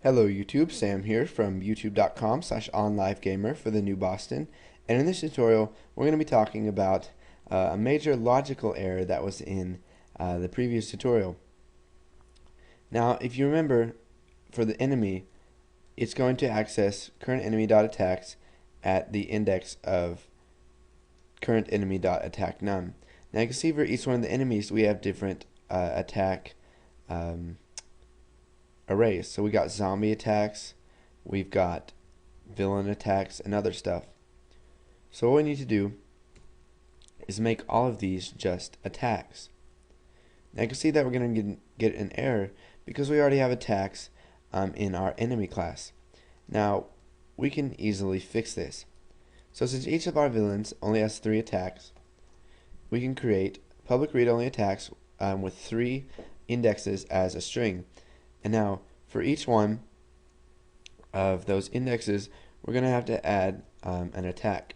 Hello YouTube, Sam here from youtube.com/onlivegamer for the New Boston, and in this tutorial we're going to be talking about a major logical error that was in the previous tutorial. Now if you remember, for the enemy it's going to access current enemy.attacks at the index of current enemy.attackNum. Now you can see for each one of the enemies we have different attack arrays. So we got zombie attacks, we've got villain attacks, and other stuff. So what we need to do is make all of these just attacks. Now you can see that we're going to get an error because we already have attacks in our enemy class. Now we can easily fix this. So since each of our villains only has 3 attacks, we can create public read-only attacks with 3 indexes as a string. And now for each one of those indexes we're going to have to add an attack.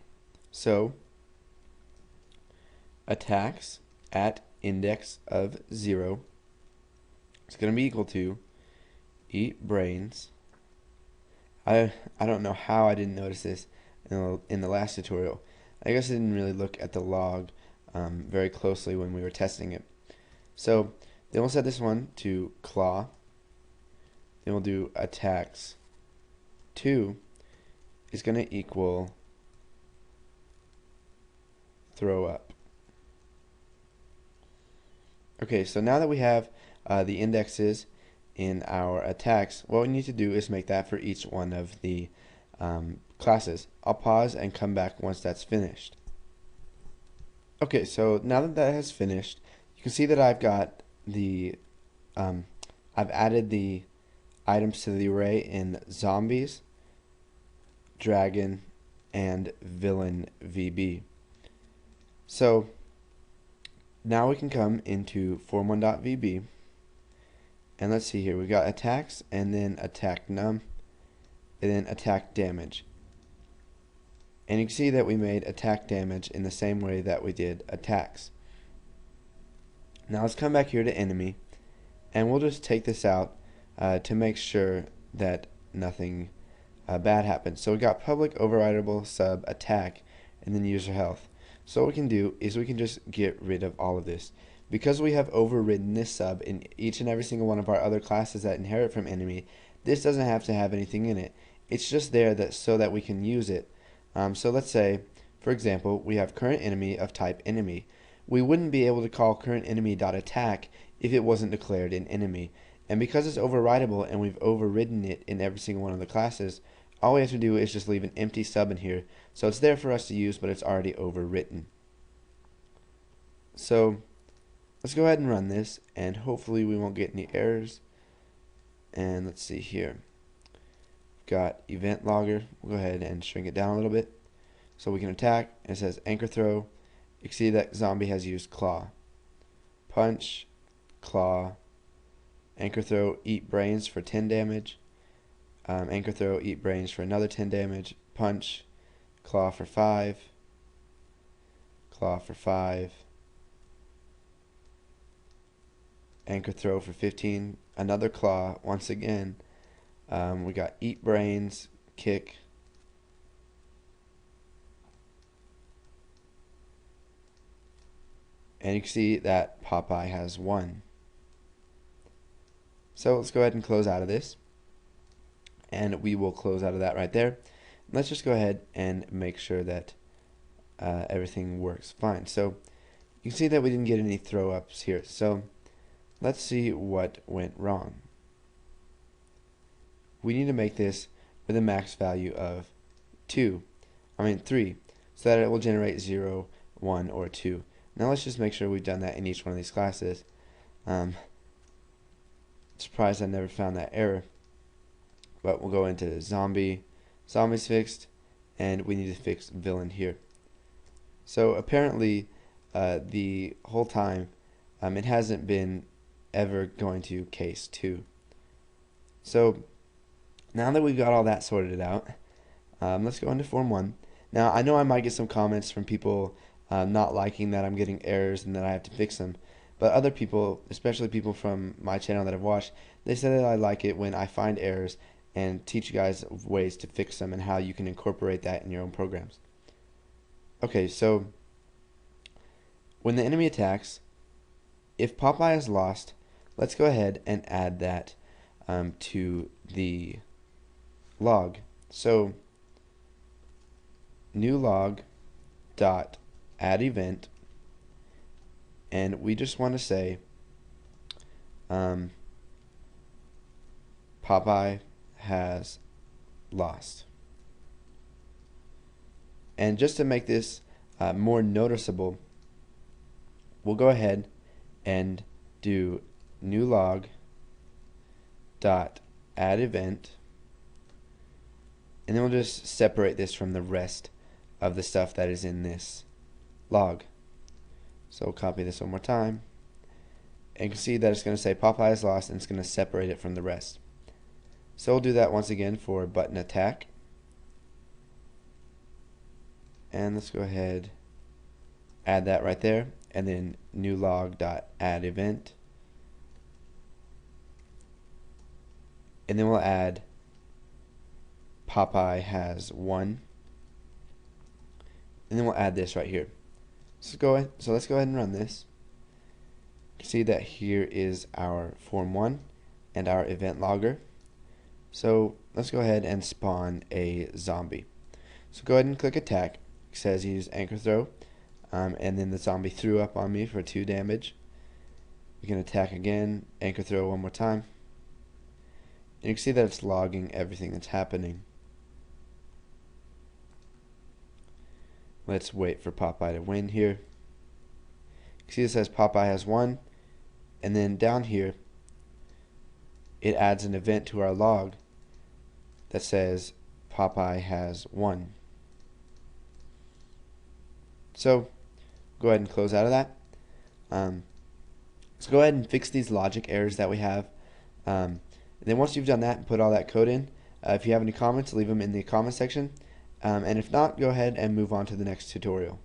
So attacks at index of 0 is going to be equal to eat brains. I don't know how I didn't notice this in the last tutorial. I guess I didn't really look at the log very closely when we were testing it. So then we'll set this one to claw. Then we'll do attacks 2 is going to equal throw up. Okay, so now that we have the indexes in our attacks, what we need to do is make that for each one of the classes. I'll pause and come back once that's finished. Okay, so now that that has finished, you can see that I've got the I've added the items to the array in zombies, dragon, and villain VB. So now we can come into form1.vb, and let's see here, we've got attacks and then attack num and then attack damage. And you can see that we made attack damage in the same way that we did attacks. Now let's come back here to enemy, and we'll just take this out to make sure that nothing bad happens. So we got public overridable sub attack and then user health. So what we can do is we can just get rid of all of this. Because we have overridden this sub in each and every single one of our other classes that inherit from enemy, this doesn't have to have anything in it. It's just there so that we can use it. So let's say, for example, we have current enemy of type enemy. We wouldn't be able to call current enemy.attack if it wasn't declared in enemy. And because it's overridable and we've overridden it in every single one of the classes, all we have to do is just leave an empty sub in here. So it's there for us to use, but it's already overwritten. So let's go ahead and run this, and hopefully we won't get any errors. And let's see here. We've got event logger. We'll go ahead and shrink it down a little bit so we can attack. And it says anchor throw. You can see that zombie has used claw. Punch, claw, anchor throw, eat brains for 10 damage. Anchor throw, eat brains for another 10 damage. Punch, claw for 5. Claw for 5. Anchor throw for 15. Another claw once again. We got eat brains, kick. And you can see that Popeye has 1. So let's go ahead and close out of this. And we will close out of that right there. Let's just go ahead and make sure that everything works fine. So you can see that we didn't get any throw ups here. So let's see what went wrong. We need to make this with a max value of 3, so that it will generate 0, 1, or 2. Now let's just make sure we've done that in each one of these classes. Surprised I never found that error. But we'll go into zombie. Zombie's fixed, and we need to fix villain here. So apparently the whole time it hasn't been ever going to case 2. So now that we've got all that sorted out, let's go into form 1. Now I know I might get some comments from people not liking that I'm getting errors and that I have to fix them. But other people, especially people from my channel that I've watched, they say that I like it when I find errors and teach you guys ways to fix them and how you can incorporate that in your own programs. Okay, so when the enemy attacks, if Popeye is lost, let's go ahead and add that to the log. So new log dot add event, and we just want to say Popeye has lost. And just to make this more noticeable, we'll go ahead and do new log dot add event, and then we'll just separate this from the rest of the stuff that is in this log. So we'll copy this one more time, and you can see that it's going to say Popeye is lost, and it's going to separate it from the rest. So we'll do that once again for button attack, and let's go ahead, add that right there, and then new log dot add event, and then we'll add Popeye has won, and then we'll add this right here. So let's go ahead and run this. You can see that here is our form 1 and our event logger. So let's go ahead and spawn a zombie. So go ahead and click attack. It says use anchor throw, and then the zombie threw up on me for 2 damage. You can attack again, anchor throw one more time, and you can see that it's logging everything that's happening. Let's wait for Popeye to win here. You see it says Popeye has won, and then down here it adds an event to our log that says Popeye has won. So go ahead and close out of that. So go ahead and fix these logic errors that we have. And then once you've done that and put all that code in, if you have any comments, leave them in the comment section. And if not, go ahead and move on to the next tutorial.